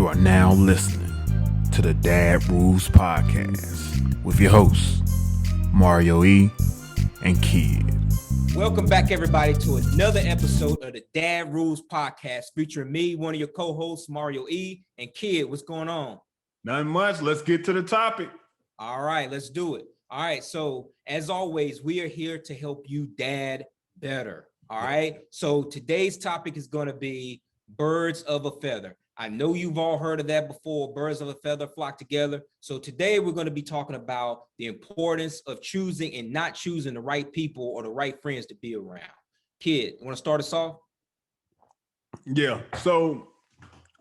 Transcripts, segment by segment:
are now listening to the Dad Rules Podcast with your hosts, Mario E. and Kid. Welcome back, everybody, to another episode of the Dad Rules Podcast featuring me, one of your co-hosts, Mario E. and Kid. What's going on? Nothing much. Let's get to the topic. All right, let's do it. All right, so as always, we are here to help you dad better. All right, so today's topic is going to be birds of a feather. I know you've all heard of that before, birds of a feather flock together. So today we're going to be talking about the importance of choosing and not choosing the right people or the right friends to be around. Kid, you want to start us off? Yeah. So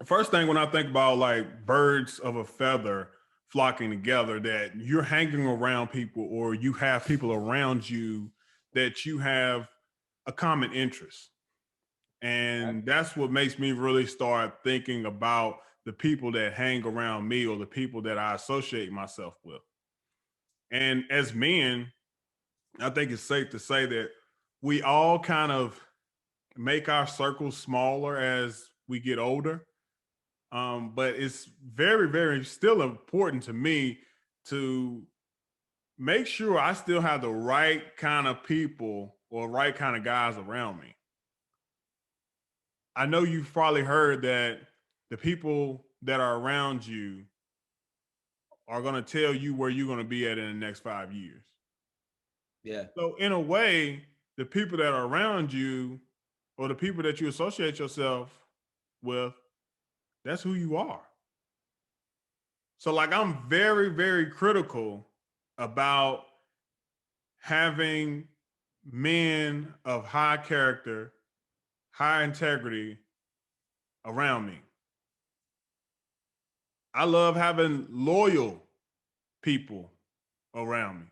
first thing when I think about like birds of a feather flocking together, that you're hanging around people or you have people around you that you have a common interest. And that's what makes me really start thinking about the people that hang around me or the people that I associate myself with. And as men, I think it's safe to say that we all kind of make our circles smaller as we get older. But it's very, very still important to me to make sure I still have the right kind of people or right kind of guys around me. I know you've probably heard that the people that are around you are going to tell you where you're going to be at in the next 5 years. Yeah. So in a way, the people that are around you or the people that you associate yourself with, that's who you are. So like I'm very, very critical about having men of high character, high integrity around me. I love having loyal people around me.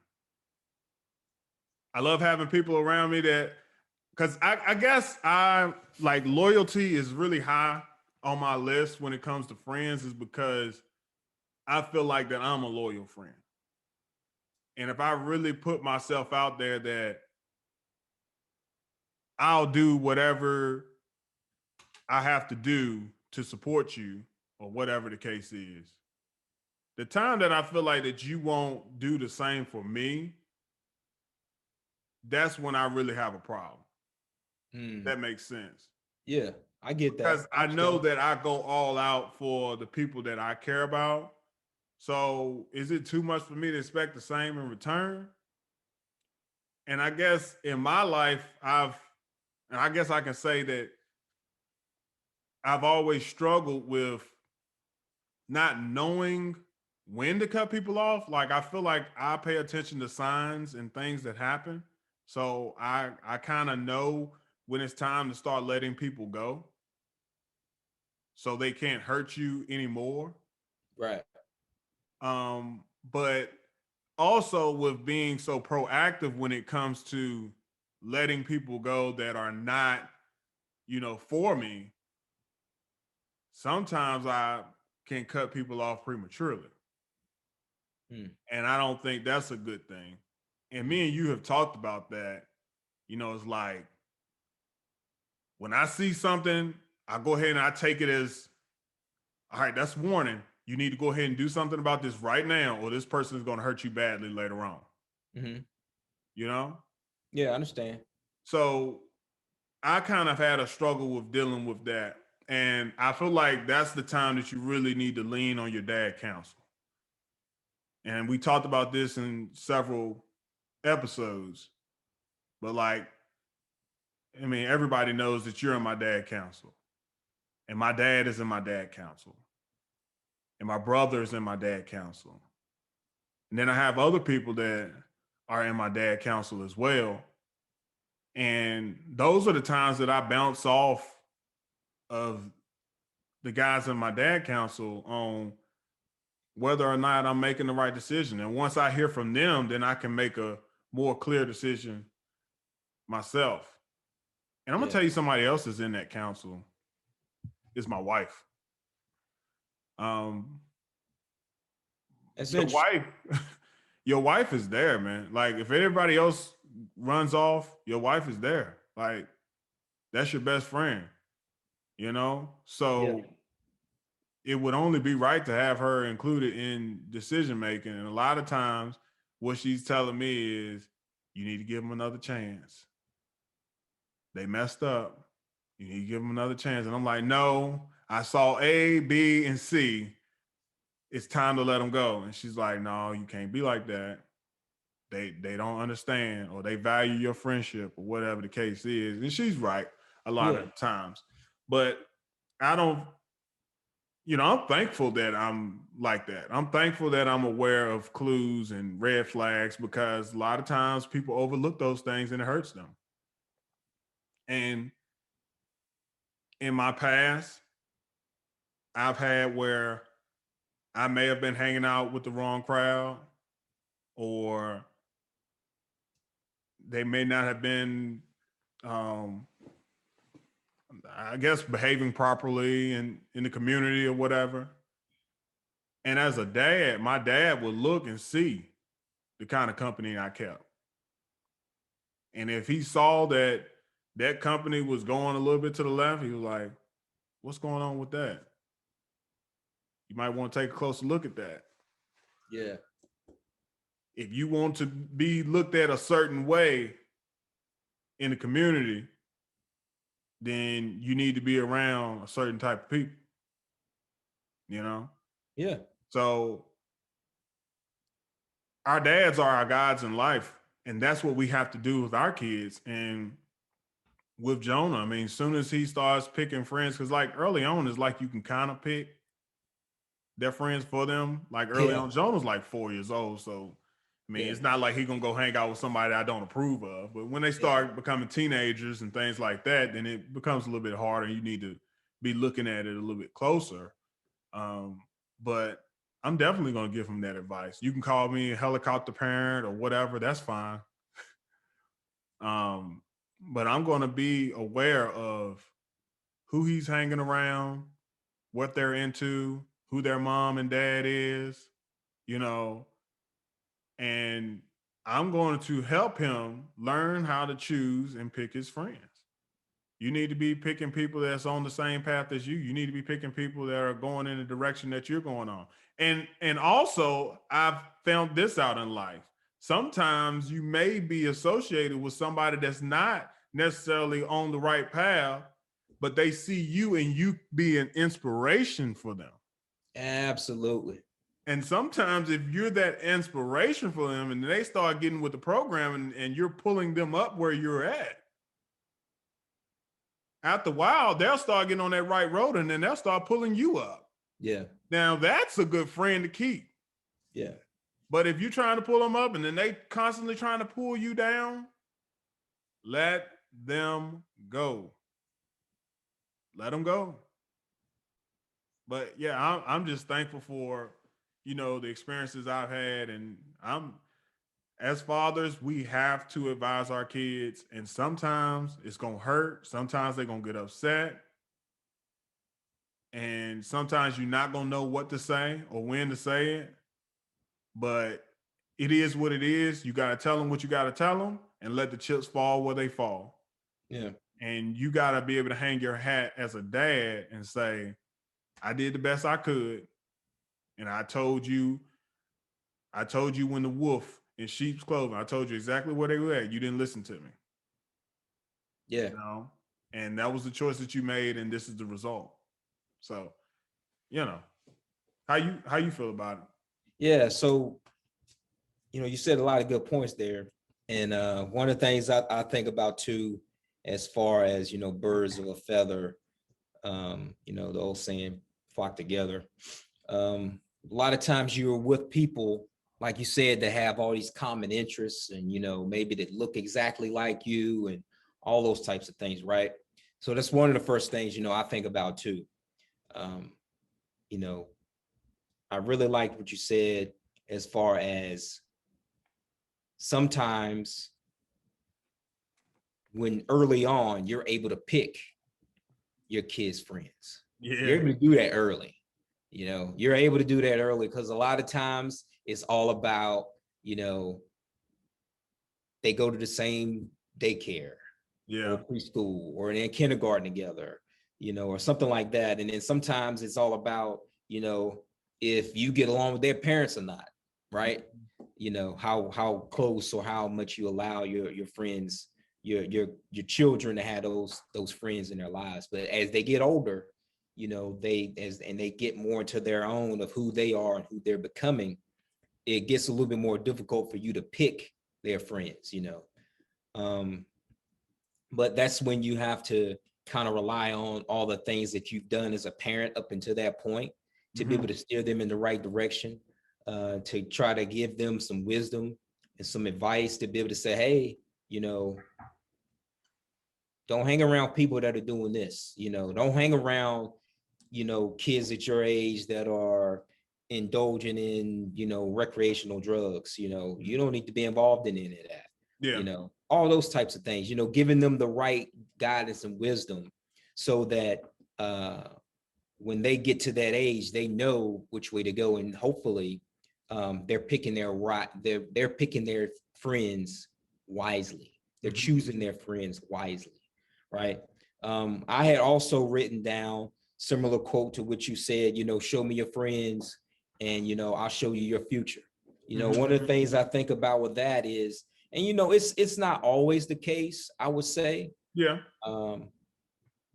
I love having people around me that, because I guess I like loyalty is really high on my list when it comes to friends, is because I feel like that I'm a loyal friend. And if I really put myself out there that I'll do whatever I have to do to support you or whatever the case is, the time that I feel like that you won't do the same for me, that's when I really have a problem. That makes sense. Yeah, I get that. Because I know that I go all out for the people that I care about. So is it too much for me to expect the same in return? And I guess in my life, and I guess I can say that I've always struggled with not knowing when to cut people off. Like I feel like I pay attention to signs and things that happen. So I kind of know when it's time to start letting people go so they can't hurt you anymore. Right. But also with being so proactive when it comes to letting people go that are not, for me, sometimes I can cut people off prematurely. And I don't think that's a good thing. And me and you have talked about that. It's like when I see something, I go ahead and I take it as, all right, that's warning. You need to go ahead and do something about this right now, or this person is going to hurt you badly later on. Yeah, I understand. So I kind of had a struggle with dealing with that. And I feel like that's the time that you really need to lean on your dad counsel. And we talked about this in several episodes, but everybody knows that you're in my dad counsel, and my dad is in my dad counsel, and my brother is in my dad counsel. And then I have other people that are in my dad counsel as well. And those are the times that I bounce off of the guys in my dad counsel on whether or not I'm making the right decision. And once I hear from them, then I can make a more clear decision myself. And I'm gonna tell you somebody else is in that council is my wife. Your wife is there, man. Like if anybody else runs off, your wife is there. Like that's your best friend, So it would only be right to have her included in decision making. And a lot of times, what she's telling me is, you need to give them another chance. They messed up. You need to give them another chance. And I'm like, no, I saw A, B, and C. It's time to let them go. And she's like, no, you can't be like that. They don't understand, or they value your friendship, or whatever the case is. And she's right a lot of times. But I don't, I'm thankful that I'm like that. I'm thankful that I'm aware of clues and red flags, because a lot of times people overlook those things and it hurts them. And in my past, I've had where I may have been hanging out with the wrong crowd, or they may not have been, I guess, behaving properly in the community or whatever. And as a dad, my dad would look and see the kind of company I kept. And if he saw that that company was going a little bit to the left, he was like, what's going on with that? You might want to take a closer look at that. Yeah. If you want to be looked at a certain way in the community, then you need to be around a certain type of people, Yeah. So our dads are our guides in life, and that's what we have to do with our kids. And with Jonah, I mean, as soon as he starts picking friends, because like early on, it's like you can kind of pick their friends for them. Like early on, Jonah's like 4 years old, so I mean, it's not like he's gonna go hang out with somebody I don't approve of. But when they start becoming teenagers and things like that, then it becomes a little bit harder. You need to be looking at it a little bit closer. But I'm definitely gonna give him that advice. You can call me a helicopter parent or whatever. That's fine. But I'm gonna be aware of who he's hanging around, what they're into, who their mom and dad is, and I'm going to help him learn how to choose and pick his friends. You need to be picking people that's on the same path as you. You need to be picking people that are going in the direction that you're going on. And also, I've found this out in life. Sometimes you may be associated with somebody that's not necessarily on the right path, but they see you and you be an inspiration for them. Absolutely. And sometimes if you're that inspiration for them and they start getting with the program and you're pulling them up where you're at, after a while, they'll start getting on that right road and then they'll start pulling you up. Yeah. Now that's a good friend to keep. Yeah. But if you're trying to pull them up and then they constantly trying to pull you down, let them go. Let them go. But yeah, I'm just thankful for, the experiences I've had. And as fathers, we have to advise our kids. And sometimes it's going to hurt. Sometimes they're going to get upset. And sometimes you're not going to know what to say or when to say it. But it is what it is. You got to tell them what you got to tell them and let the chips fall where they fall. Yeah. And you got to be able to hang your hat as a dad and say, I did the best I could. And I told you when the wolf in sheep's clothing, I told you exactly where they were at. You didn't listen to me. Yeah. And that was the choice that you made. And this is the result. So, how you feel about it? Yeah. So, you said a lot of good points there. And one of the things I think about too, as far as, birds of a feather, the old saying, flock together. A lot of times you're with people, like you said, that have all these common interests and, maybe that look exactly like you and all those types of things, right? So that's one of the first things, I think about too. I really like what you said as far as sometimes when early on, you're able to pick your kids' friends. Yeah. You're able to do that early. You're able to do that early because a lot of times it's all about, they go to the same daycare, or preschool, or in kindergarten together, or something like that. And then sometimes it's all about, you know, if you get along with their parents or not, right? You know, how close or how much you allow your friends, your children to have those friends in their lives. But as they get older, you know, and they get more into their own of who they are and who they're becoming, it gets a little bit more difficult for you to pick their friends, you know. But that's when you have to kind of rely on all the things that you've done as a parent up until that point to be able to steer them in the right direction, to try to give them some wisdom and some advice to be able to say, hey, you know, don't hang around people that are doing this, you know, don't hang around, you know, kids at your age that are indulging in, you know, recreational drugs, you know, you don't need to be involved in any of that. Yeah. You know, all those types of things, you know, giving them the right guidance and wisdom so that when they get to that age, they know which way to go. And hopefully they're picking they're picking their friends wisely. They're choosing their friends wisely, right? I had also written down similar quote to what you said, you know, show me your friends and, you know, I'll show you your future. You know, one of the things I think about with that is, and, you know, it's not always the case, I would say. Yeah.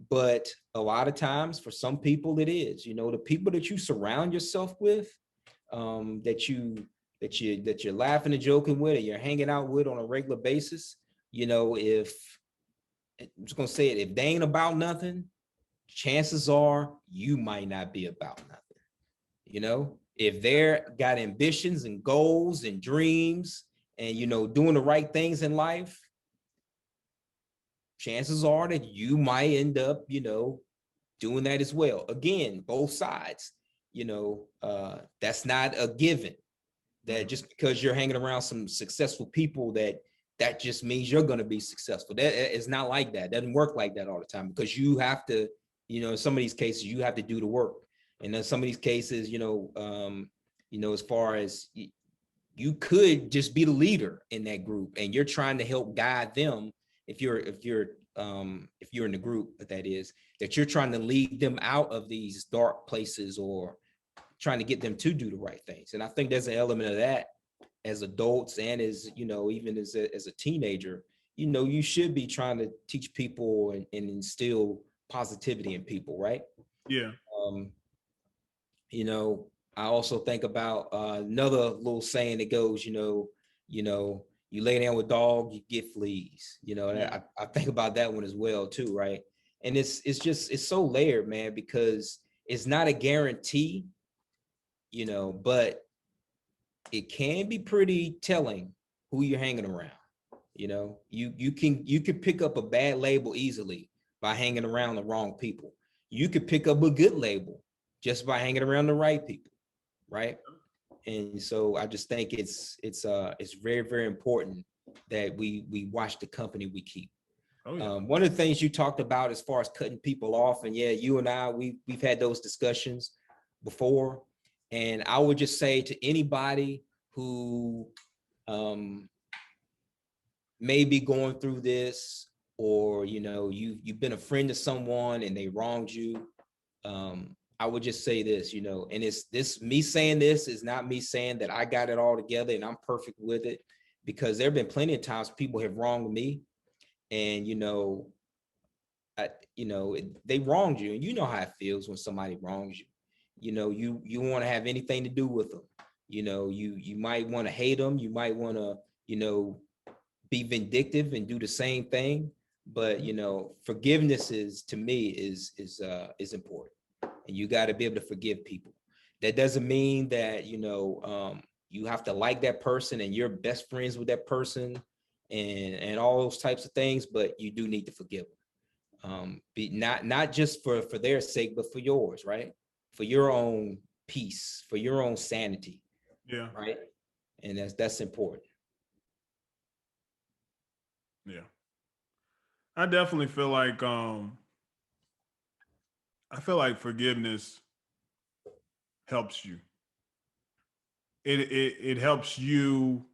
But a lot of times for some people it is, you know, the people that you surround yourself with, that you're laughing and joking with, and you're hanging out with on a regular basis, you know, if I'm just gonna say it, if they ain't about nothing, chances are you might not be about nothing. You know, if they're got ambitions and goals and dreams and, you know, doing the right things in life, chances are that you might end up, you know, doing that as well. Again, both sides, you know, that's not a given that just because you're hanging around some successful people that just means you're going to be successful. That it's not like that. It doesn't work like that all the time, because you have to, you know, in some of these cases, you have to do the work. And then some of these cases, you know, as far as you could just be the leader in that group and you're trying to help guide them. If you're in the group, that is, that you're trying to lead them out of these dark places or trying to get them to do the right things. And I think there's an element of that as adults and as, you know, even as a teenager, you know, you should be trying to teach people and instill positivity in people, right? Yeah. You know, I also think about another little saying that goes, you know, you lay down with dog, you get fleas. You know, Yeah. I think about that one as well too, right? And it's so layered, man, because it's not a guarantee, you know, but it can be pretty telling who you're hanging around. You know, you can pick up a bad label easily by hanging around the wrong people. You could pick up a good label just by hanging around the right people, right? And so I just think it's very, very important that we watch the company we keep. Oh, yeah. One of the things you talked about as far as cutting people off, and yeah, you and I, we've had those discussions before. And I would just say to anybody who may be going through this, or, you know, you've been a friend to someone and they wronged you, I would just say this, you know, and it's this, me saying this is not me saying that I got it all together and I'm perfect with it, because there have been plenty of times people have wronged me, and, you know, they wronged you, and you know how it feels when somebody wrongs you. You know, you want to have anything to do with them. You know, you might want to hate them. You might want to, you know, be vindictive and do the same thing. But, you know, forgiveness is, to me, is important, and you got to be able to forgive people. That doesn't mean that, you know, you have to like that person and you're best friends with that person and all those types of things, but you do need to forgive them. Be not just for their sake, but for yours, right? For your own peace, for your own sanity, Yeah. right? And that's important. Yeah. I definitely feel like forgiveness helps you. It helps you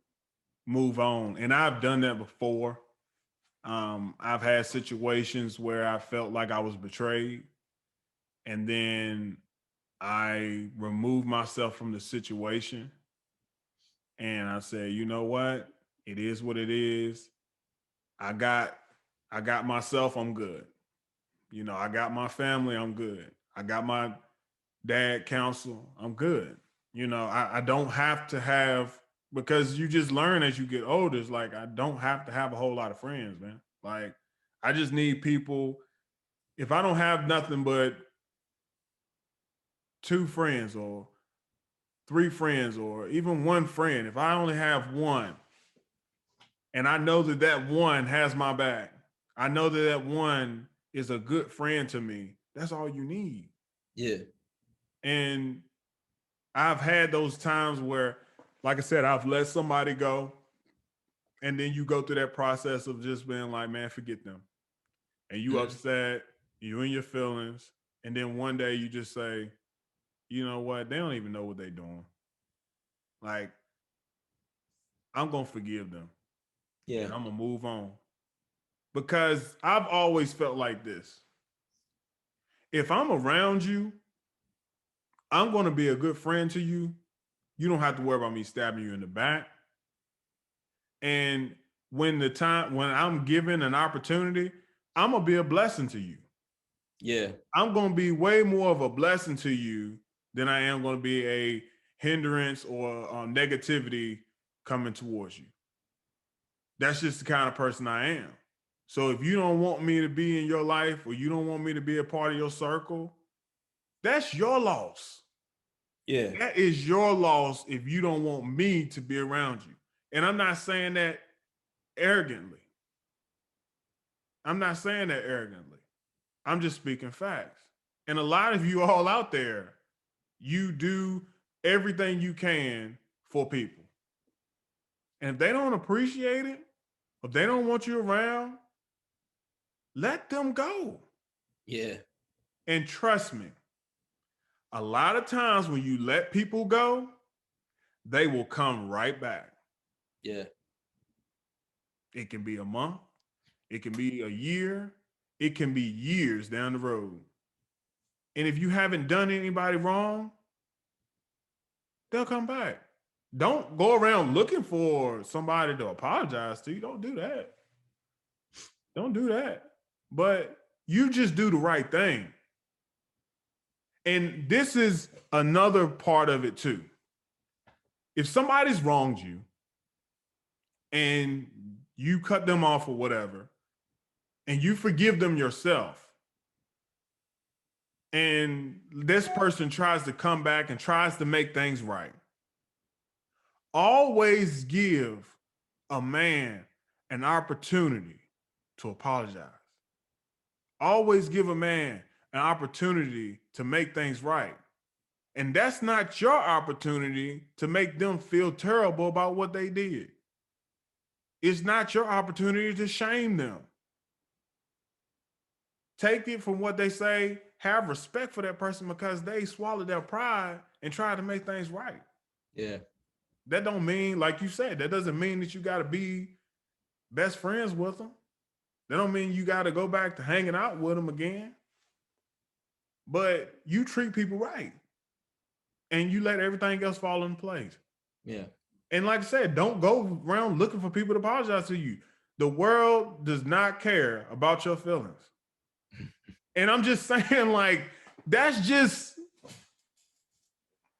move on. And I've done that before. I've had situations where I felt like I was betrayed. And then I removed myself from the situation and I said, you know what? It is what it is. I got myself, I'm good. You know, I got my family, I'm good. I got my dad counsel, I'm good. You know, I don't have to have, because you just learn as you get older. It's like I don't have to have a whole lot of friends, man. Like I just need people. If I don't have nothing but 2 friends or 3 friends or even one friend, if I only have one and I know that that one has my back, I know that that one is a good friend to me, that's all you need. Yeah. And I've had those times where, like I said, I've let somebody go. And then you go through that process of just being like, man, forget them. And you upset, you in your feelings. And then one day you just say, you know what? They don't even know what they're doing. Like, I'm going to forgive them. Yeah. And I'm going to move on. Because I've always felt like this. If I'm around you, I'm going to be a good friend to you. You don't have to worry about me stabbing you in the back. And when I'm given an opportunity, I'm going to be a blessing to you. Yeah. I'm going to be way more of a blessing to you than I am going to be a hindrance or negativity coming towards you. That's just the kind of person I am. So if you don't want me to be in your life or you don't want me to be a part of your circle, that's your loss. Yeah. That is your loss if you don't want me to be around you. And I'm not saying that arrogantly. I'm not saying that arrogantly. I'm just speaking facts. And a lot of you all out there, you do everything you can for people. And if they don't appreciate it, if they don't want you around, let them go. Yeah. And trust me, a lot of times when you let people go, they will come right back. Yeah. It can be a month, it can be a year, it can be years down the road. And if you haven't done anybody wrong, they'll come back. Don't go around looking for somebody to apologize to you. Don't do that. Don't do that. But you just do the right thing. And this is another part of it too. If somebody's wronged you and you cut them off or whatever, and you forgive them yourself, and this person tries to come back and tries to make things right, always give a man an opportunity to apologize. Always give a man an opportunity to make things right. And that's not your opportunity to make them feel terrible about what they did. It's not your opportunity to shame them. Take it from what they say, have respect for that person because they swallowed their pride and tried to make things right. Yeah. That don't mean, like you said, that doesn't mean that you got to be best friends with them. That don't mean you got to go back to hanging out with them again. But you treat people right. And you let everything else fall in place. Yeah. And like I said, don't go around looking for people to apologize to you. The world does not care about your feelings. And I'm just saying, like, this is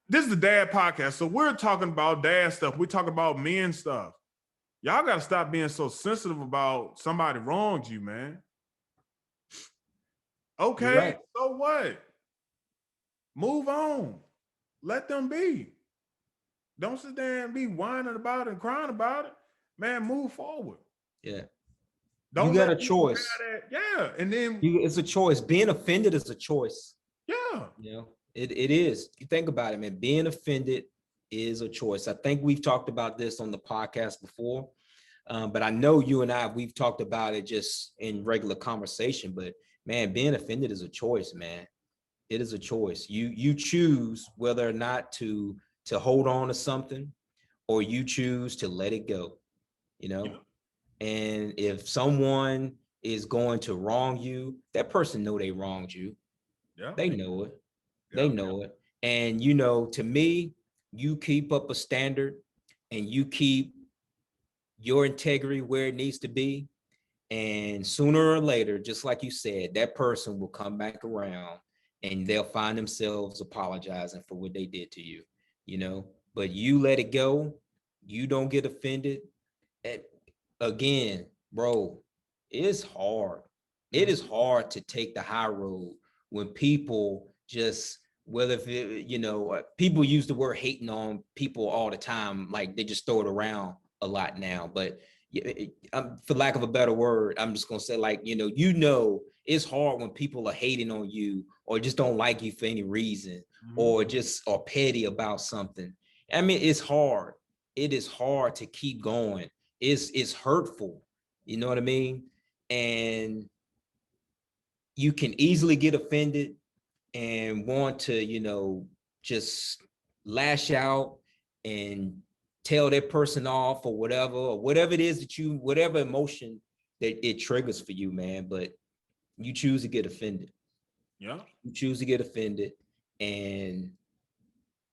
the dad podcast. So we're talking about dad stuff. We're talking about men stuff. Y'all got to stop being so sensitive about somebody wronged you, man. Okay, right. So what? Move on. Let them be. Don't sit there and be whining about it and crying about it. Man, move forward. Yeah. Don't you got a let people choice. have that. Yeah. And then It's a choice. Being offended is a choice. yeah. You know, it is. You think about it, man. Being offended is a choice. I think we've talked about this on the podcast before. But I know you and we've talked about it just in regular conversation, but man, being offended is a choice, man. It is a choice. You choose whether or not to hold on to something or you choose to let it go, you know? Yeah. And if someone is going to wrong you, that person know they wronged you. Yeah. They know it. Yeah. They know it. And, to me, you keep up a standard and you keep your integrity where it needs to be. And sooner or later, just like you said, that person will come back around and they'll find themselves apologizing for what they did to you, but you let it go. You don't get offended. And again, bro, it's hard. It is hard to take the high road when people just, whether if people use the word hating on people all the time, like they just throw it around a lot now. But for lack of a better word, I'm just gonna say, like, it's hard when people are hating on you or just don't like you for any reason, or just are petty about something. I mean, it's hard. It is hard to keep going. It's hurtful. You know what I mean? And you can easily get offended and want to, just lash out and tell that person off or whatever it is that whatever emotion that it triggers for you, man. But you choose to get offended. Yeah. You choose to get offended. And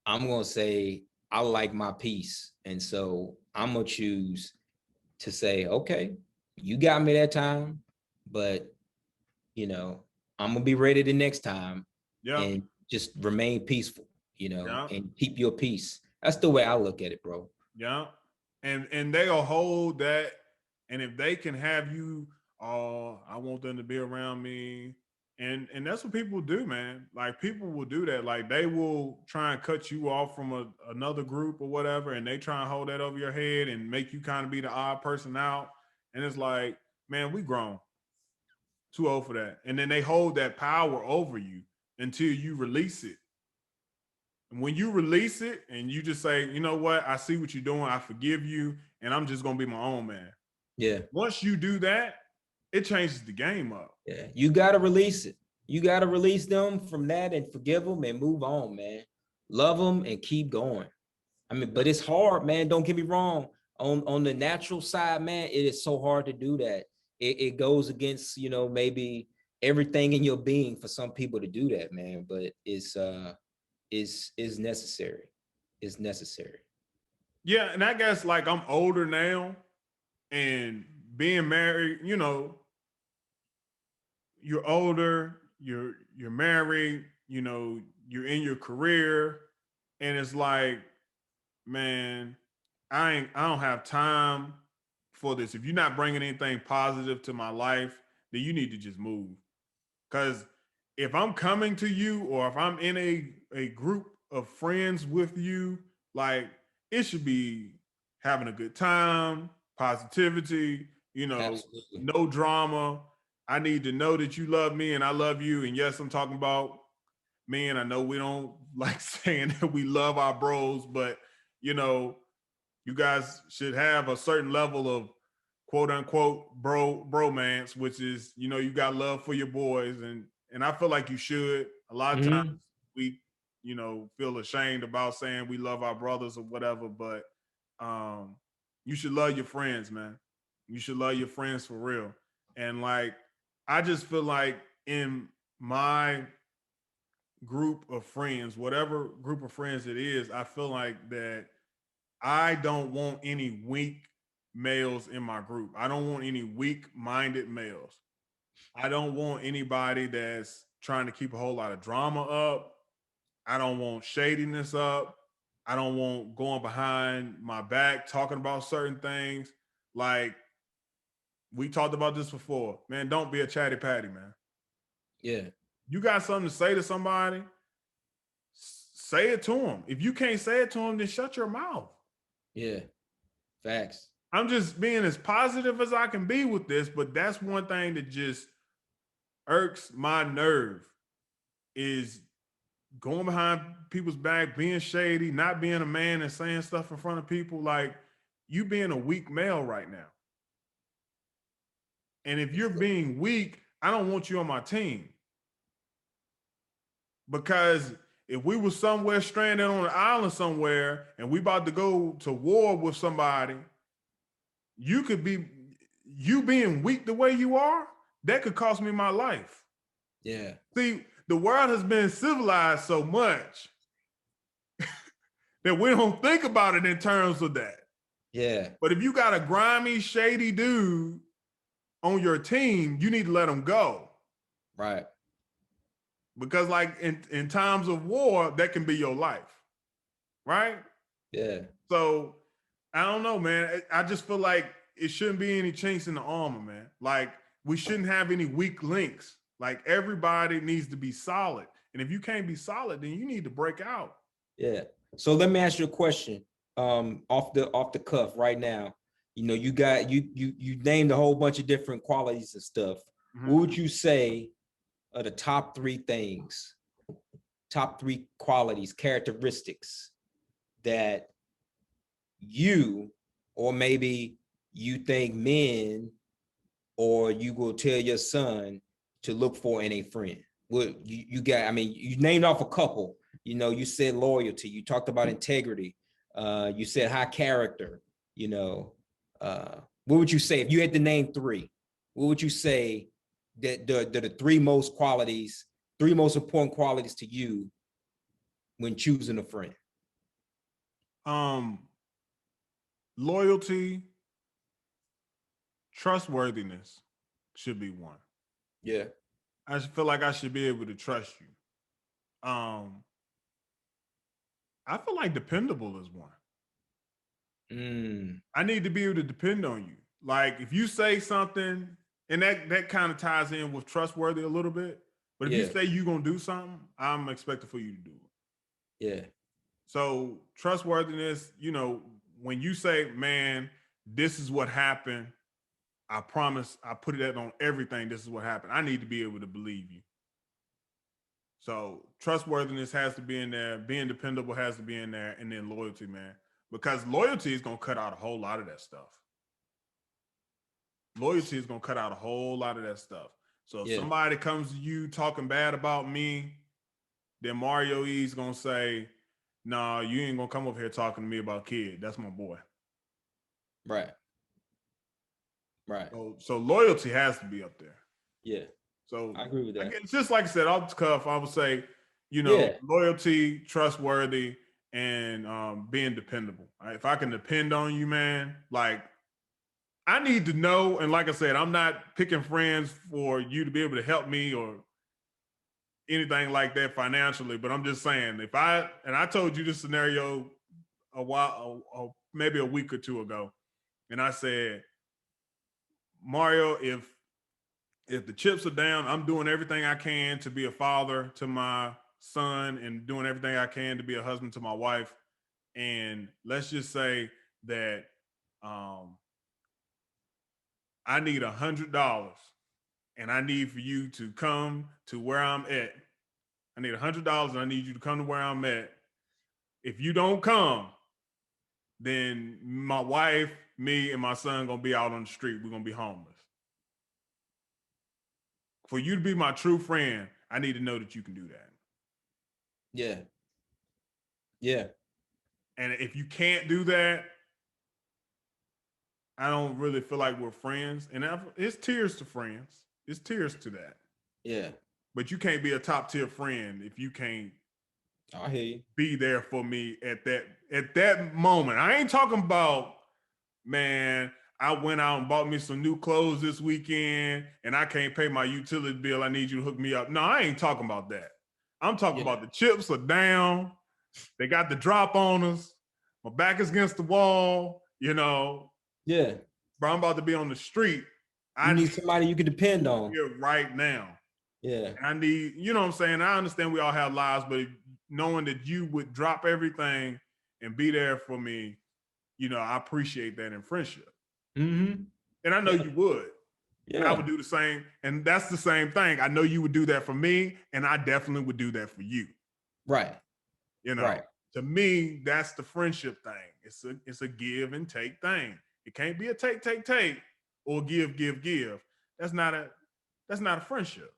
I'm going to say, I like my peace. And so I'm going to choose to say, okay, you got me that time, but I'm gonna be ready the next time. Yeah. And just remain peaceful, Yeah. and keep your peace. That's the way I look at it, bro. Yeah. And they'll hold that. And if they can have you, I want them to be around me. And that's what people do, man. Like, people will do that. Like, they will try and cut you off from another group or whatever, and they try and hold that over your head and make you kind of be the odd person out. And it's like, man, we grown. Too old for that. And then they hold that power over you until you release it. And when you release it and you just say, you know what, I see what you're doing, I forgive you, and I'm just gonna be my own man. Yeah. Once you do that, it changes the game up. Yeah. You gotta release it. You gotta release them from that and forgive them and move on, man. Love them and keep going. I mean, but it's hard, man. Don't get me wrong. On the natural side, man, it is so hard to do that. It goes against, maybe everything in your being for some people to do that, man. But it's necessary. It's necessary. Yeah, and I guess, like, I'm older now, and being married, you're older, you're married, you're in your career, and it's like, man, I don't have time for this. If you're not bringing anything positive to my life, then you need to just move. Because if I'm coming to you, or if I'm in a group of friends with you, like, it should be having a good time, positivity, Absolutely. no drama. I need to know that you love me and I love you. And yes, I'm talking about me, and I know we don't like saying that we love our bros, but you guys should have a certain level of quote unquote bromance, which is, you got love for your boys. And I feel like you should. A lot of times we, feel ashamed about saying we love our brothers or whatever, but you should love your friends, man. You should love your friends for real. And, like, I just feel like in my group of friends, whatever group of friends it is, I feel like that I don't want any weak males in my group. I don't want any weak-minded males. I don't want anybody that's trying to keep a whole lot of drama up. I don't want shadiness up. I don't want going behind my back talking about certain things. Like, we talked about this before. Man, don't be a chatty patty, man. Yeah. You got something to say to somebody, say it to them. If you can't say it to them, then shut your mouth. Yeah. Facts. I'm just being as positive as I can be with this, but that's one thing that just irks my nerve, is going behind people's back, being shady, not being a man and saying stuff in front of people. Like, you being a weak male right now. And if you're being weak, I don't want you on my team. Because if we were somewhere stranded on an island somewhere and we about to go to war with somebody, you being weak the way you are, that could cost me my life. Yeah. See, the world has been civilized so much that we don't think about it in terms of that. Yeah. But if you got a grimy, shady dude on your team, you need to let him go. Right. Because like in times of war, that can be your life. Right? Yeah. So I don't know, man. I just feel like it shouldn't be any chinks in the armor, man. Like we shouldn't have any weak links. Like everybody needs to be solid. And if you can't be solid, then you need to break out. Yeah. So let me ask you a question. Off the cuff right now. You know, you got you named a whole bunch of different qualities and stuff. Mhm. What would you say are the top 3 things, top 3 qualities, characteristics that you, or maybe you think men, or you will tell your son to look for in a friend? What you got? I mean, you named off a couple. You know, you said loyalty. You talked about integrity. You said high character. You know, what would you say if you had to name 3? What would you say that the 3 most qualities, 3 most important qualities to you when choosing a friend? Loyalty, trustworthiness should be 1. Yeah. I feel like I should be able to trust you. I feel like dependable is 1. I need to be able to depend on you. Like if you say something, and that kind of ties in with trustworthy a little bit. But if you say you're gonna do something, I'm expecting for you to do it. Yeah. So trustworthiness, you know, when you say, man, this is what happened, I promise I put it on everything. This is what happened. I need to be able to believe you. So trustworthiness has to be in there. Being dependable has to be in there. And then loyalty, man. Because loyalty is going to cut out a whole lot of that stuff. Loyalty is going to cut out a whole lot of that stuff. So if somebody comes to you talking bad about me, then Mario E is going to say, nah, you ain't going to come over here talking to me about kid. That's my boy. Right. Right. So loyalty has to be up there. Yeah. So I agree with that. It's just like I said, off the cuff, I would say, you know, loyalty, trustworthy, and being dependable. Right? If I can depend on you, man, like I need to know. And like I said, I'm not picking friends for you to be able to help me or anything like that financially, but I'm just saying and I told you this scenario a while, maybe a week or 2 ago. And I said, Mario, if the chips are down, I'm doing everything I can to be a father to my son and doing everything I can to be a husband to my wife. And let's just say that I need $100 and I need for you to come to where I'm at. I need $100 and I need you to come to where I'm at. If you don't come, then my wife, me, and my son gonna be out on the street. We're gonna be homeless. For you to be my true friend, I need to know that you can do that. Yeah. Yeah. And if you can't do that, I don't really feel like we're friends. And it's tears to friends. It's tears to that. Yeah. But you can't be a top tier friend if you can't I hear you. Be there for me at that moment. I ain't talking about, man, I went out and bought me some new clothes this weekend and I can't pay my utility bill. I need you to hook me up. No, I ain't talking about that. I'm talking about the chips are down. They got the drop on us. My back is against the wall, you know. Yeah. Bro, I'm about to be on the street. I need somebody you can depend on. Here right now. Yeah. I need, you know what I'm saying? I understand we all have lives, but knowing that you would drop everything and be there for me, you know, I appreciate that in friendship. Mm-hmm. And I know you would. Yeah. And I would do the same. And that's the same thing. I know you would do that for me, and I definitely would do that for you. Right. You know, to me, that's the friendship thing. It's a give and take thing. It can't be a take or give. That's not a friendship.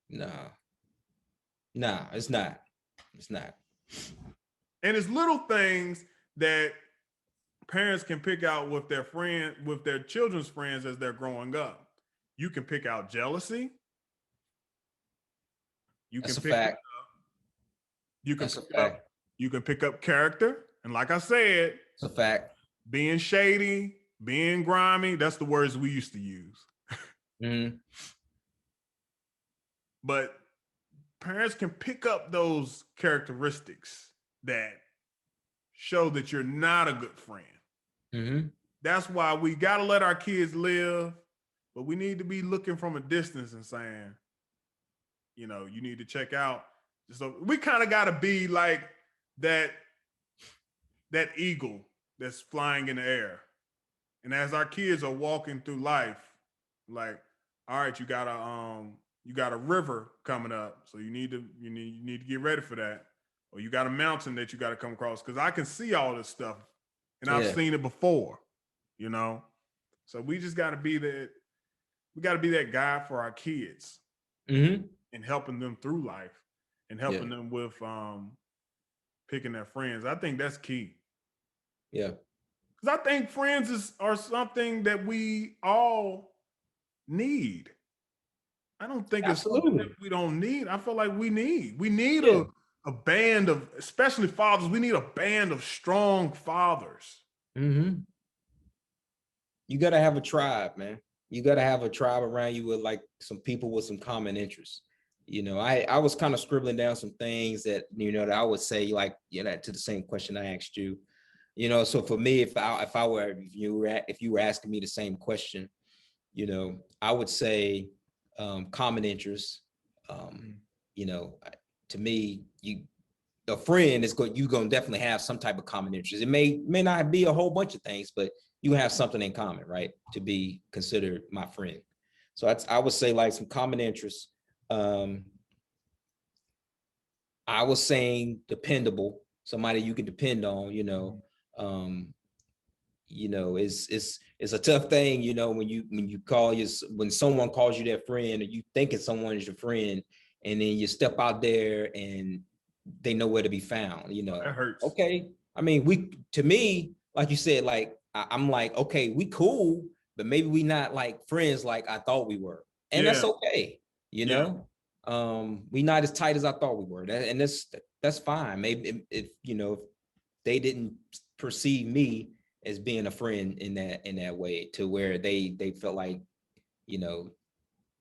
No, it's not. It's not. And it's little things that parents can pick out with their children's friends as they're growing up. You can pick out jealousy. You That's can a fact. You can pick up character. And like I said, It's a fact. being shady, being grimy, that's the words we used to use. Mm-hmm. But parents can pick up those characteristics that show that you're not a good friend. Mm-hmm. That's why we got to let our kids live, but we need to be looking from a distance and saying, you know, you need to check out. So we kind of got to be like that eagle that's flying in the air. And as our kids are walking through life, like, all right, you got a river coming up, so you need to get ready for that. Or you got a mountain that you got to come across, because I can see all this stuff and I've seen it before, you know. So we just got to be that. We got to be that guy for our kids, Mm-hmm. and helping them through life and helping them with picking their friends. I think that's key. Yeah. Because I think friends are something that we all need. I don't think it's something that we don't need. I feel like we need. We need a band of, especially fathers, we need a band of strong fathers. Mm-hmm. You got to have a tribe, man. You got to have a tribe around you with like some people with some common interests. You know, I was kind of scribbling down some things that, you know, that I would say, like, you know, to the same question I asked you. You know, so for me, if you were asking me the same question, you know, I would say common interests. You know, to me, a friend is going. You're going to definitely have some type of common interest. It may not be a whole bunch of things, but you have something in common, right? To be considered my friend. So I would say like some common interests. I was saying dependable, somebody you can depend on. You know, it's a tough thing, you know, when someone calls you their friend, or you thinking someone is your friend, and then you step out there and they know where to be found, you know. That hurts. Okay. I mean, to me, like you said, like I'm like, okay, we cool, but maybe we not like friends like I thought we were. And that's okay, you know. We not as tight as I thought we were. And that's fine. Maybe if you know, if they didn't perceive me as being a friend in that way, to where they felt like, you know,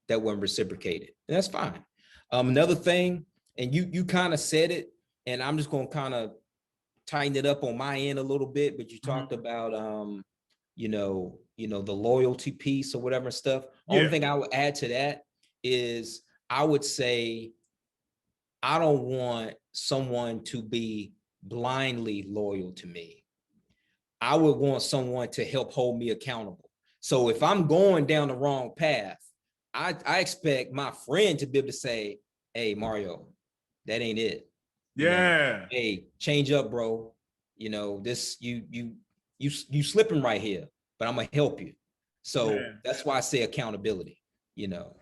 that wasn't reciprocated. And that's fine. Another thing, and you kind of said it, and I'm just gonna kind of tighten it up on my end a little bit, but you talked about you know, the loyalty piece or whatever stuff. Only thing I would add to that is I would say I don't want someone to be blindly loyal to me. I would want someone to help hold me accountable. So if I'm going down the wrong path, I expect my friend to be able to say, hey, Mario, that ain't it. You know, hey, change up, bro. You know, this you slipping right here, but I'm gonna help you. So that's why I say accountability, you know.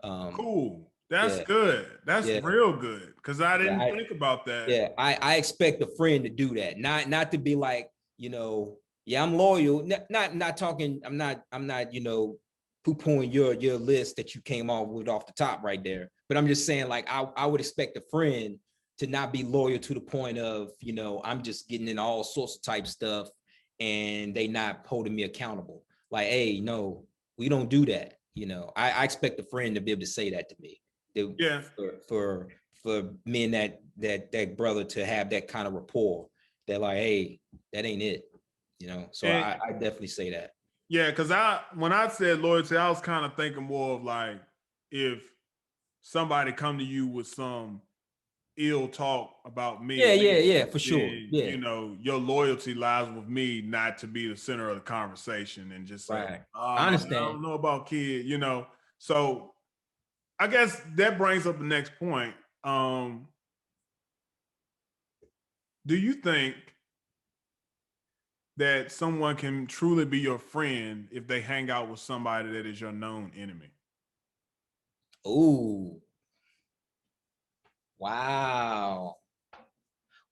Cool. That's good. That's real good. Cause I didn't think about that. Yeah, I expect a friend to do that. Not to be like, you know, yeah, I'm loyal. Not talking, I'm not, you know, poo-pooing your list that you came off with off the top right there. But I'm just saying, like, I would expect a friend to not be loyal to the point of, you know, I'm just getting in all sorts of type stuff and they not holding me accountable. Like, hey, no, we don't do that. You know, I expect a friend to be able to say that to me. For me and that brother to have that kind of rapport, that like, hey, that ain't it. You know, so I definitely say that. Yeah, because when I said loyalty, I was kind of thinking more of like, if somebody come to you with some ill talk about me, yeah, for sure. You know, your loyalty lies with me, not to be the center of the conversation and just say, I understand. I don't know about kid, you know. So I guess that brings up the next point. Do you think that someone can truly be your friend if they hang out with somebody that is your known enemy? Ooh. Wow.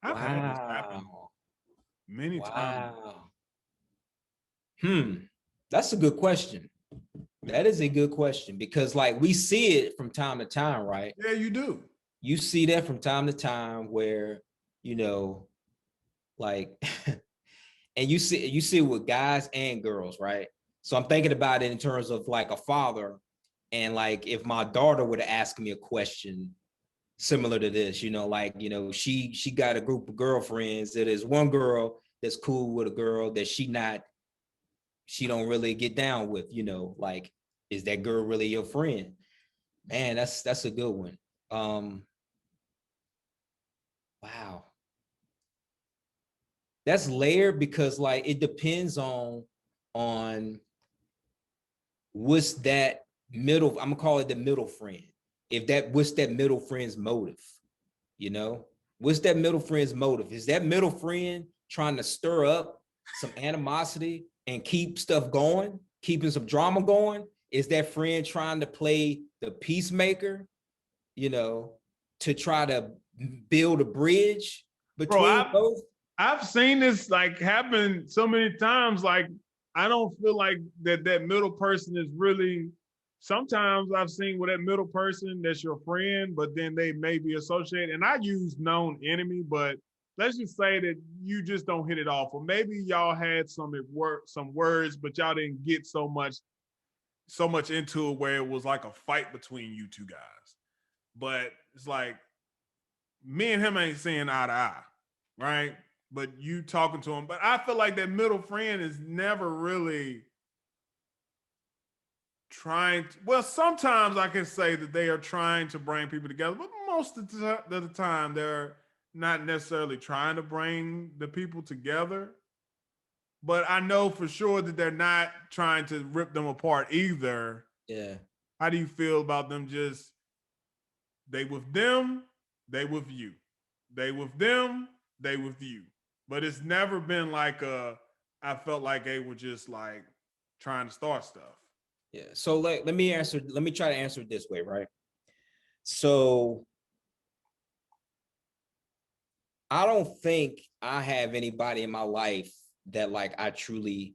I've had this happen many times. That's a good question. That is a good question, because like we see it from time to time, right? Yeah, you do. You see that from time to time where, you know, Like, and you see it with guys and girls, right? So I'm thinking about it in terms of like a father, and like if my daughter would have asked me a question similar to this, like, she got a group of girlfriends. That is one girl that's cool with a girl that she don't really get down with, like, is that girl really your friend? Man, that's a good one. Wow. That's layered because like it depends on what's that middle, I'm gonna call it the middle friend. What's that middle friend's motive? What's that middle friend's motive? Is that middle friend trying to stir up some animosity and keep stuff going, keeping some drama going? Is that friend trying to play the peacemaker, to try to build a bridge between both? I've seen this like happen so many times. Like, I don't feel like that middle person is really. Sometimes I've seen with that middle person that's your friend, but then they may be associated. And I use known enemy, but let's just say that you just don't hit it off, or maybe y'all had some words, but y'all didn't get so much into it where it was like a fight between you two guys. But it's like me and him ain't seeing eye to eye, right? But you talking to him. But I feel like that middle friend is never really trying to, well, sometimes I can say that they are trying to bring people together, but most of the time they're not necessarily trying to bring the people together. But I know for sure that they're not trying to rip them apart either. Yeah. How do you feel about them? Just they with them, they with you. They with them, they with you. But it's never been like I felt like they were just like trying to start stuff. Yeah. So let me try to answer it this way, right? So I don't think I have anybody in my life that like I truly,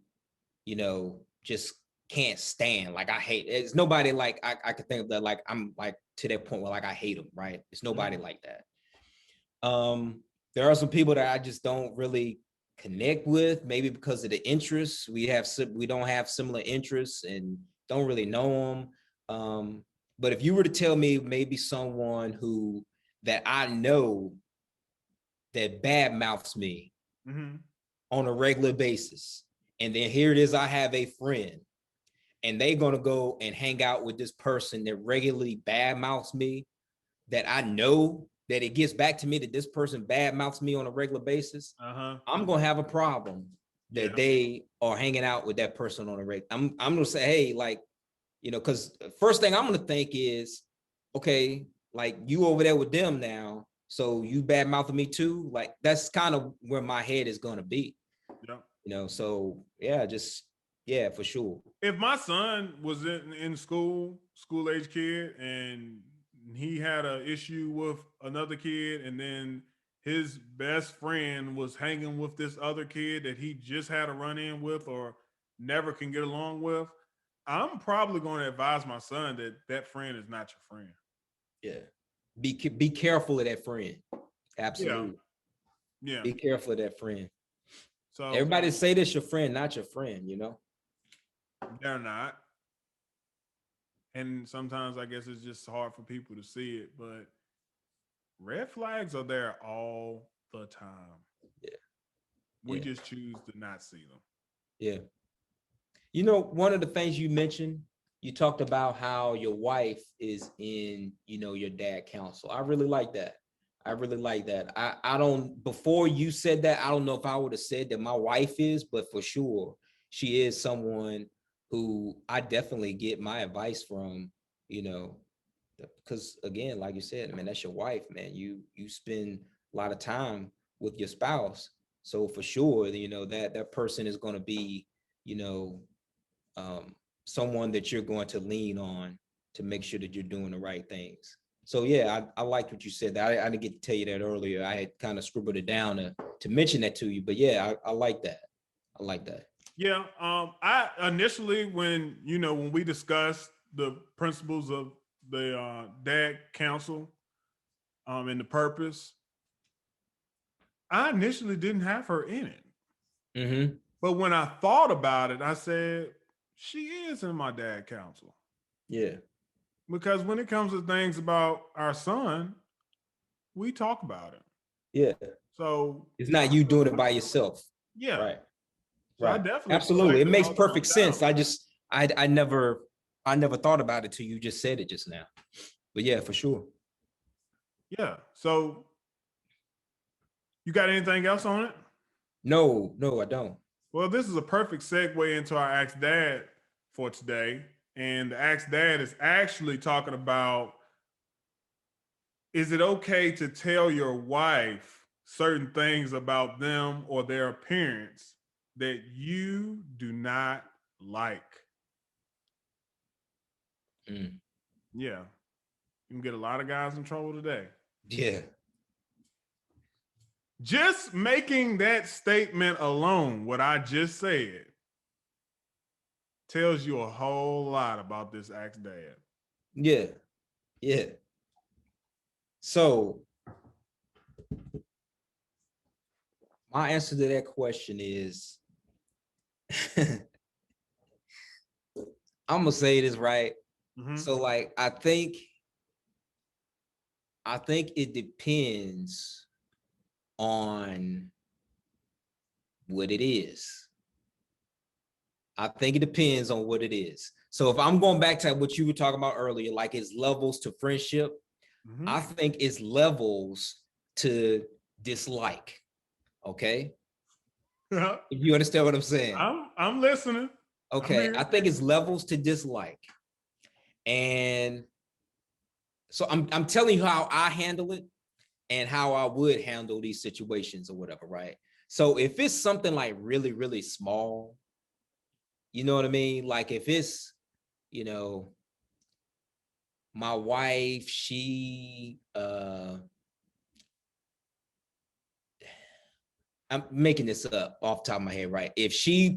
just can't stand. Like I hate. It's nobody like I could think of that like I'm like to that point where like I hate them, right? It's nobody like that. There are some people that I just don't really connect with, maybe because of the interests. We don't have similar interests and don't really know them. But if you were to tell me maybe someone that I know that bad mouths me on a regular basis, and then here it is, I have a friend, and they're gonna go and hang out with this person that regularly bad mouths me, that I know that it gets back to me that this person bad mouths me on a regular basis, I'm gonna have a problem that they are hanging out with that person on a regular. I'm gonna say, hey, like, because first thing I'm gonna think is, okay, like you over there with them now, so you bad mouthing me too. Like that's kind of where my head is gonna be. Yeah. So yeah, for sure. If my son was in school age kid, and he had an issue with another kid, and then his best friend was hanging with this other kid that he just had a run in with or never can get along with, I'm probably going to advise my son that friend is not your friend. Yeah. Be careful of that friend. Absolutely. Yeah. Be careful of that friend. So everybody say this your friend, not your friend, They're not. And sometimes I guess it's just hard for people to see it, but red flags are there all the time. Yeah. We just choose to not see them. Yeah. One of the things you mentioned, you talked about how your wife is in, your dad council. I really like that. I don't, before you said that, I don't know if I would have said that my wife is, but for sure, she is someone who I definitely get my advice from, because again, like you said, man, that's your wife, man. You spend a lot of time with your spouse. So for sure, that person is going to be, someone that you're going to lean on to make sure that you're doing the right things. So yeah, I liked what you said. I didn't get to tell you that earlier. I had kind of scribbled it down to mention that to you. But yeah, I like that. I like that. Yeah. I initially, when we discussed the principles of the dad council, and the purpose, I initially didn't have her in it. Mm-hmm. But when I thought about it, I said, she is in my dad council. Yeah. Because when it comes to things about our son, we talk about it. Yeah. So It's not you doing it by yourself. yeah. Right. So I Right. definitely feel Absolutely. like It makes there's perfect no sense. doubt. I never thought about it till you just said it just now. But yeah, for sure. Yeah. So you got anything else on it? No, I don't. Well, this is a perfect segue into our Ask Dad for today. And the Ask Dad is actually talking about, is it okay to tell your wife certain things about them or their appearance that you do not like? Mm. Yeah. You can get a lot of guys in trouble today. Yeah. Just making that statement alone, what I just said, tells you a whole lot about this Ask Dad. Yeah. Yeah. So my answer to that question is I'm gonna say this right. Mhm. So like I think it depends on what it is. I think it depends on what it is. So if I'm going back to what you were talking about earlier, like it's levels to friendship, Mhm. I think it's levels to dislike. Okay. If you understand what I'm saying. I'm listening. Okay. I think it's levels to dislike. And so I'm telling you how I handle it and how I would handle these situations or whatever, right? So if it's something like really, really small, you know what I mean? Like if it's, you know, my wife, I'm making this up off the top of my head, right? If she's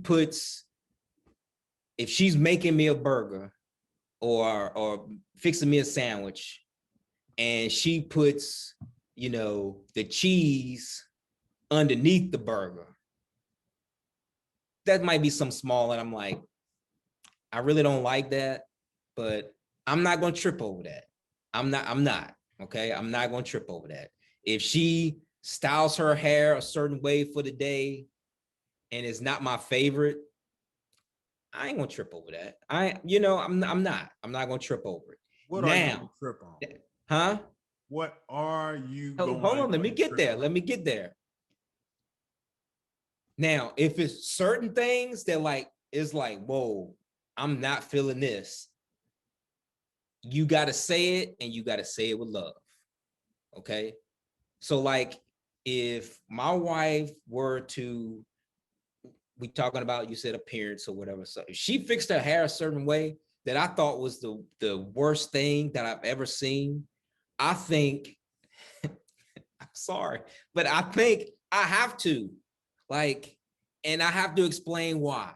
making me a burger or fixing me a sandwich and she puts, you know, the cheese underneath the burger, that might be some small, and I'm like, I really don't like that, but I'm not gonna trip over that. I'm not, okay? I'm not gonna trip over that. If she styles her hair a certain way for the day and it's not my favorite, I ain't gonna trip over that. I'm not gonna trip over it. What are you going to Now, trip on? huh? What are you Hold going on, let me to get trip there. on? Let me get there. Now, if it's certain things that like it's like, whoa, I'm not feeling this. You got to say it and you got to say it with love. Okay. So, like, if my wife were to, we talking about, you said appearance or whatever. So, if she fixed her hair a certain way that I thought was the worst thing that I've ever seen, I think, I'm sorry, but I think I have to, like, and I have to explain why.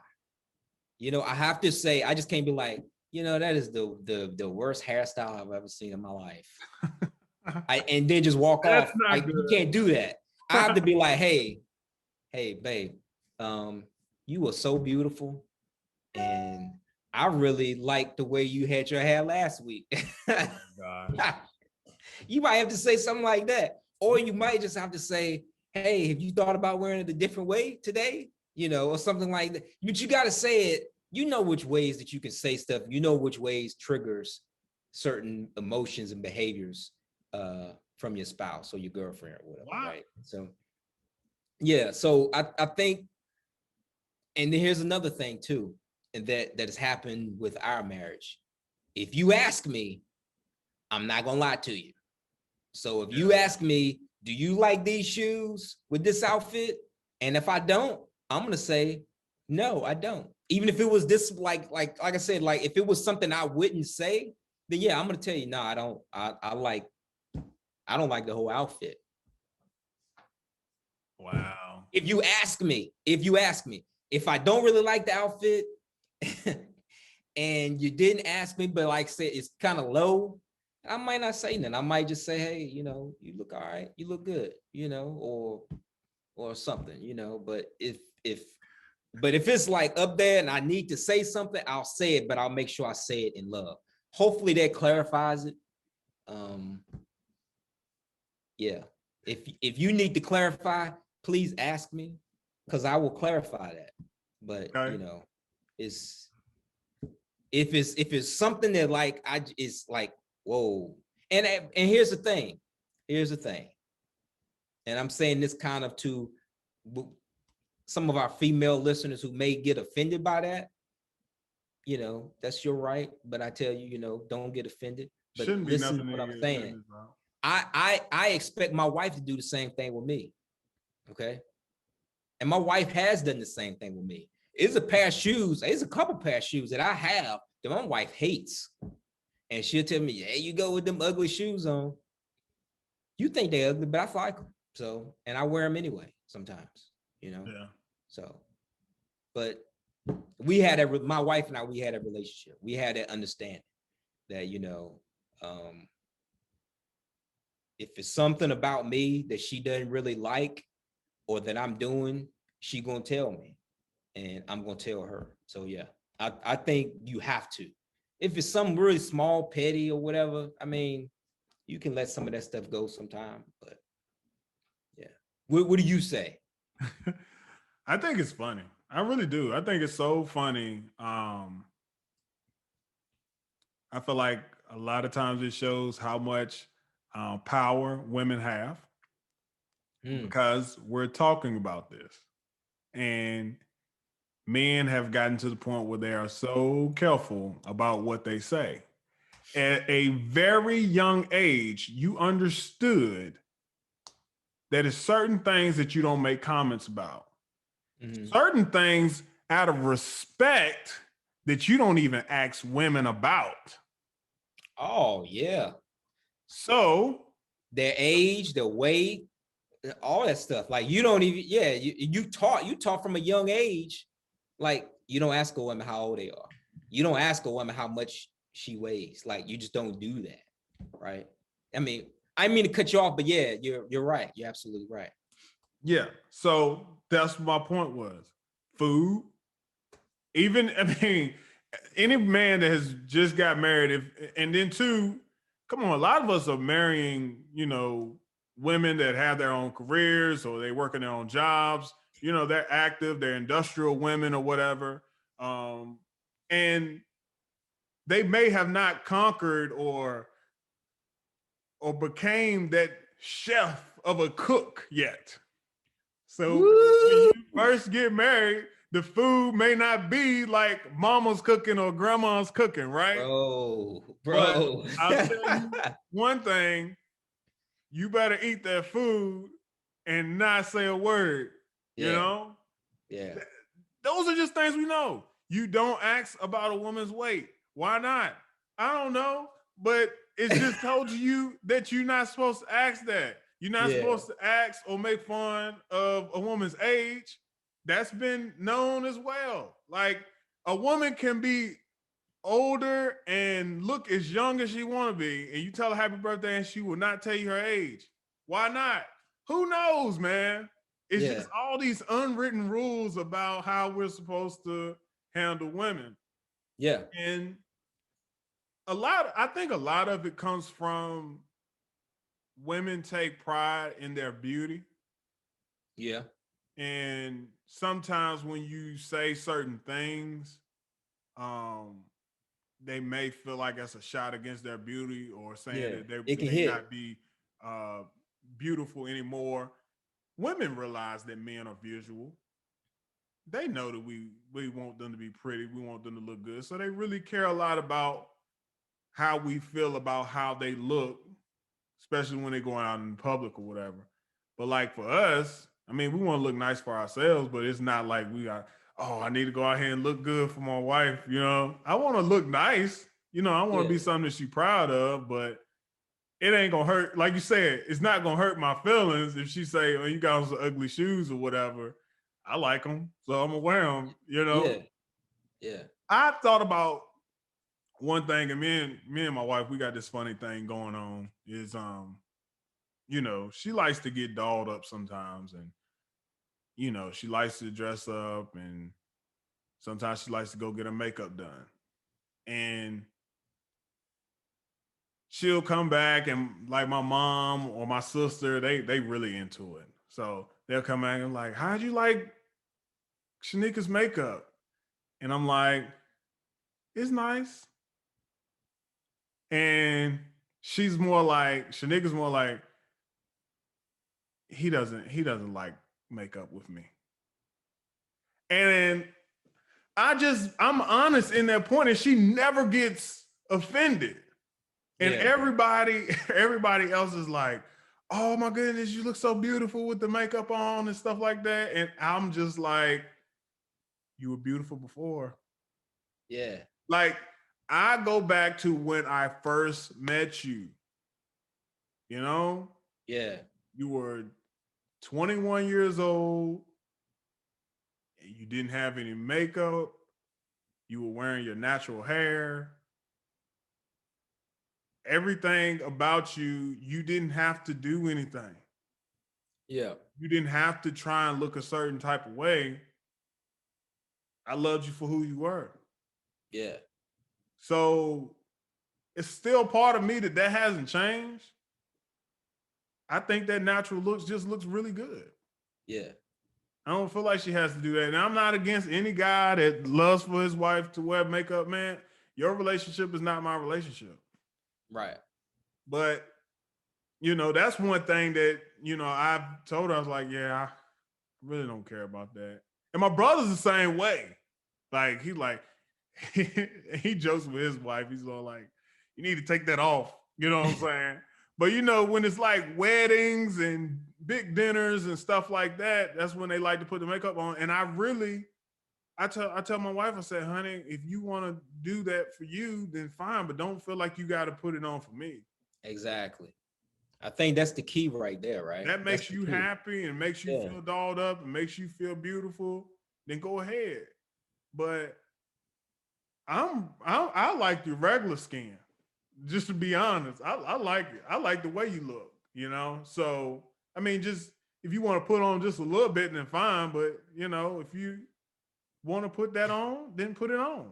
You know, I have to say, I just can't be like, that is the worst hairstyle I've ever seen in my life. And then just walk That's off. not You good. can't do that. I have to be like, hey, babe, you were so beautiful. And I really liked the way you had your hair last week. God. You might have to say something like that. Or you might just have to say, hey, have you thought about wearing it a different way today? Or something like that. But you got to say it. You know which ways that you can say stuff. You know which ways triggers certain emotions and behaviors from your spouse or your girlfriend or whatever, Wow. right? So, yeah. So I think, and then here's another thing too, and that has happened with our marriage. If you ask me, I'm not gonna lie to you. So if you ask me, do you like these shoes with this outfit? And if I don't, I'm gonna say, no, I don't. Even if it was this, like I said, like if it was something I wouldn't say, then yeah, I'm gonna tell you, no, I don't. I don't like the whole outfit. Wow. If you ask me, if I don't really like the outfit, and you didn't ask me, but like say it's kind of low, I might not say nothing. I might just say, hey, you look all right, you look good, or or something, you know. But if it's like up there and I need to say something, I'll say it, but I'll make sure I say it in love. Hopefully that clarifies it. Yeah. If you need to clarify, please ask me, because I will clarify that. But Okay. you know, if it's something that like it's like, whoa. And here's the thing. And I'm saying this kind of to some of our female listeners who may get offended by that. You know, that's your right. But I tell you, you know, don't get offended. But Shouldn't be listen to nothing what to I'm get saying. offended about. I expect my wife to do the same thing with me. Okay. And my wife has done the same thing with me. It's a pair of shoes. It's a couple pair of shoes that I have that my wife hates. And she'll tell me, hey, you go with them ugly shoes on. You think they're ugly, but I like them. So, and I wear them anyway sometimes, you know? Yeah. So, but my wife and I, we had a relationship. We had that understanding that, you know, if it's something about me that she doesn't really like or that I'm doing, she gonna tell me and I'm gonna tell her. So yeah, I think you have to. If it's something really small, petty or whatever, I mean, you can let some of that stuff go sometime, but yeah. What do you say? I think it's funny. I really do. I think it's so funny. I feel like a lot of times it shows how much power women have because we're talking about this. And men have gotten to the point where they are so careful about what they say. At a very young age, you understood that it's certain things that you don't make comments about. Certain things out of respect that you don't even ask women about. Oh yeah. So Their age, their weight, all that stuff. Like you don't even, yeah, you taught from a young age. Like you don't ask a woman how old they are. You don't ask a woman how much she weighs. Like you just don't do that, right? I mean to cut you off, but yeah, you're right. You're absolutely right. yeah, so that's what my point was. Food, even I mean, any man that has just got married, and then two, come on, a lot of us are marrying, you know, women that have their own careers or they work in their own jobs. You know, they're active, they're industrial women or whatever, and they may have not conquered or became that chef of a cook yet. So when you first get married, the food may not be like mama's cooking or grandma's cooking, right? Bro. But I'll tell you one thing, you better eat that food and not say a word, Yeah. you know? Yeah. Those are just things we know. You don't ask about a woman's weight. Why not? I don't know, but it's just told you that you're not supposed to ask that. You're not supposed to ask or make fun of a woman's age. That's been known as well. Like a woman can be older and look as young as she want to be, and you tell her happy birthday and she will not tell you her age. Why not? Who knows, man? It's just all these unwritten rules about how we're supposed to handle women. Yeah. And I think a lot of it comes from women take pride in their beauty. Yeah. And sometimes when you say certain things, they may feel like that's a shot against their beauty or saying that they It can may hit. not be beautiful anymore. Women realize that men are visual. They know that we want them to be pretty. We want them to look good. So they really care a lot about how we feel about how they look, especially when they're going out in public or whatever. But like for us, I mean, we want to look nice for ourselves, but it's not like we are, oh, I need to go out here and look good for my wife. You know, I want to look nice. You know, I want to be something that she's proud of, but it ain't gonna hurt. Like you said, it's not gonna hurt my feelings if she say, "Oh, you got some ugly shoes or whatever." I like them, so I'm gonna wear them. You know. Yeah. I thought about one thing, and me and my wife, we got this funny thing going on. Is you know, she likes to get dolled up sometimes, and you know, she likes to dress up and sometimes she likes to go get her makeup done. And she'll come back and like my mom or my sister, they really into it. So they'll come back and like, how'd you like Shanika's makeup? And I'm like, it's nice. And she's more like, Shanika's more like, he doesn't like makeup with me. And I'm honest in that point, and she never gets offended. And everybody else is like, oh my goodness, you look so beautiful with the makeup on and stuff like that. And I'm just like, you were beautiful before. Yeah. Like, I go back to when I first met you. You know? Yeah. You were 21 years old. And you didn't have any makeup. You were wearing your natural hair. Everything about you, you didn't have to do anything. Yeah. You didn't have to try and look a certain type of way. I loved you for who you were. Yeah. So it's still part of me that hasn't changed. I think that natural looks just looks really good. Yeah. I don't feel like she has to do that. And I'm not against any guy that loves for his wife to wear makeup, man. Your relationship is not my relationship. Right. But, you know, that's one thing that, you know, I've told her, I was like, yeah, I really don't care about that. And my brother's the same way. Like, he jokes with his wife. He's all like, you need to take that off. You know what I'm saying? But, you know, when it's like weddings and big dinners and stuff like that, that's when they like to put the makeup on. And I tell my wife, I said, honey, if you want to do that for you, then fine, but don't feel like you got to put it on for me. Exactly. I think that's the key right there, right? That makes you happy and makes you feel dolled up and makes you feel beautiful, then go ahead. But I like your regular skin. Just to be honest, I like it. I like the way you look, you know? So, I mean, just if you want to put on just a little bit, then fine. But, you know, if you want to put that on, then put it on.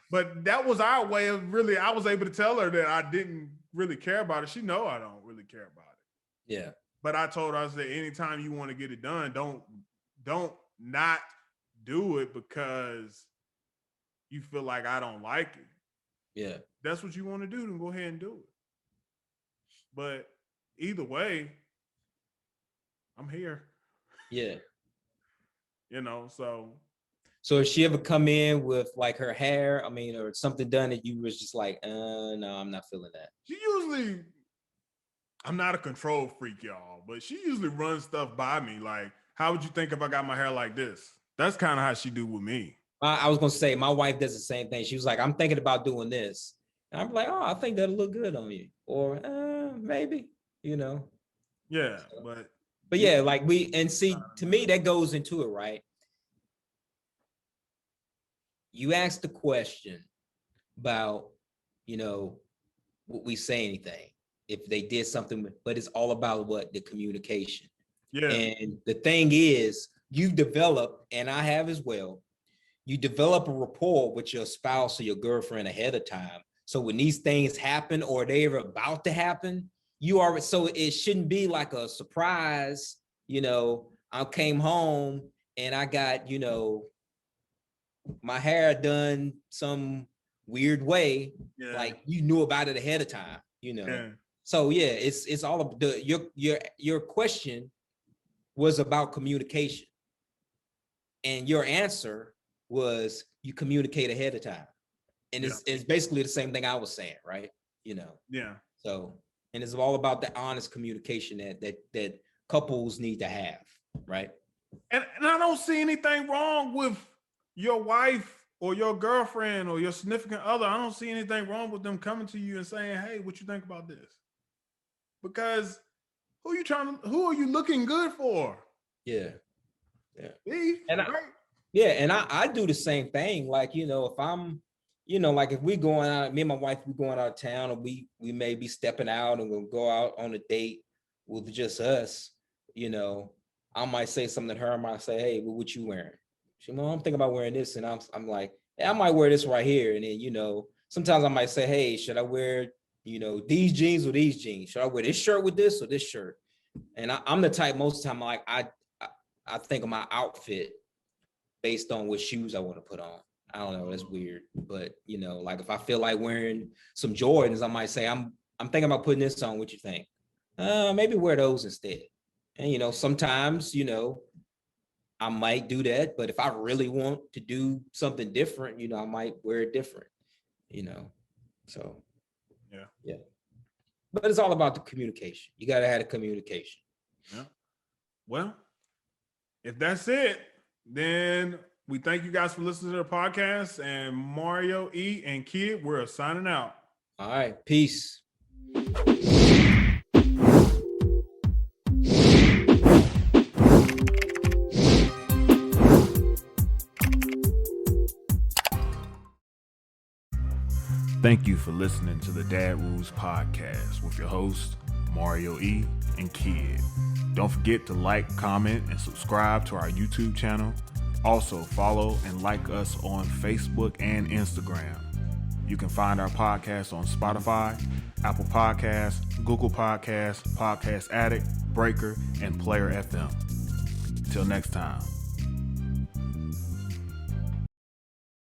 But that was our way of really, I was able to tell her that I didn't really care about it. She know I don't really care about it. Yeah. But I told her, I said, anytime you want to get it done, don't not do it because you feel like I don't like it. Yeah. That's what you want to do, then go ahead and do it. But either way, I'm here. Yeah. You know, so if she ever come in with like her hair, I mean, or something done that you was just like, no, I'm not feeling that. She usually, I'm not a control freak, y'all, but she usually runs stuff by me. Like, how would you think if I got my hair like this? That's kind of how she do with me. I was gonna say my wife does the same thing. She was like, I'm thinking about doing this. And I'm like, oh, I think that'll look good on you. Or maybe, you know. Yeah, so, but yeah, like see, to me, that goes into it, right? You asked the question about, you know, would we say anything if they did something, but it's all about what? The communication. Yeah. And the thing is, you've developed, and I have as well, you develop a rapport with your spouse or your girlfriend ahead of time. So when these things happen or they're about to happen, so it shouldn't be like a surprise. You know, I came home and I got, you know, my hair done some weird way. Yeah. Like you knew about it ahead of time, you know. Yeah. So yeah, it's all of your question was about communication. And your answer was you communicate ahead of time. And it's basically the same thing I was saying, right? You know. Yeah. So, and it's all about the honest communication that couples need to have, right? And I don't see anything wrong with your wife or your girlfriend or your significant other. I don't see anything wrong with them coming to you and saying, "Hey, what you think about this?" Because who are you looking good for? Yeah. Yeah. And I do the same thing. Like, you know, if I'm, you know, like if we going out, me and my wife, we going out of town, or we may be stepping out and we'll go out on a date with just us, you know, I might say something to her. I might say, "Hey, what you wearing?" She, "Well, I'm thinking about wearing this," and I'm like, "Hey, I might wear this right here." And then sometimes I might say, "Hey, should I wear these jeans or these jeans? Should I wear this shirt with this or this shirt?" And I'm the type most of the time like I think of my outfit based on what shoes I want to put on. I don't know, that's weird, but like if I feel like wearing some Jordans, I might say I'm thinking about putting this on. What you think? Maybe wear those instead. And sometimes I might do that, but if I really want to do something different, I might wear it different. So yeah. But it's all about the communication. You gotta have the communication. Yeah. Well, if that's it, then we thank you guys for listening to the podcast. And Mario E and Kid, we're signing out. All right. Peace. Thank you for listening to the Dad Rules Podcast with your hosts, Mario E and Kid. Don't forget to like, comment, and subscribe to our YouTube channel. Also, follow and like us on Facebook and Instagram. You can find our podcast on Spotify, Apple Podcasts, Google Podcasts, Podcast Addict, Breaker, and Player FM. Till next time.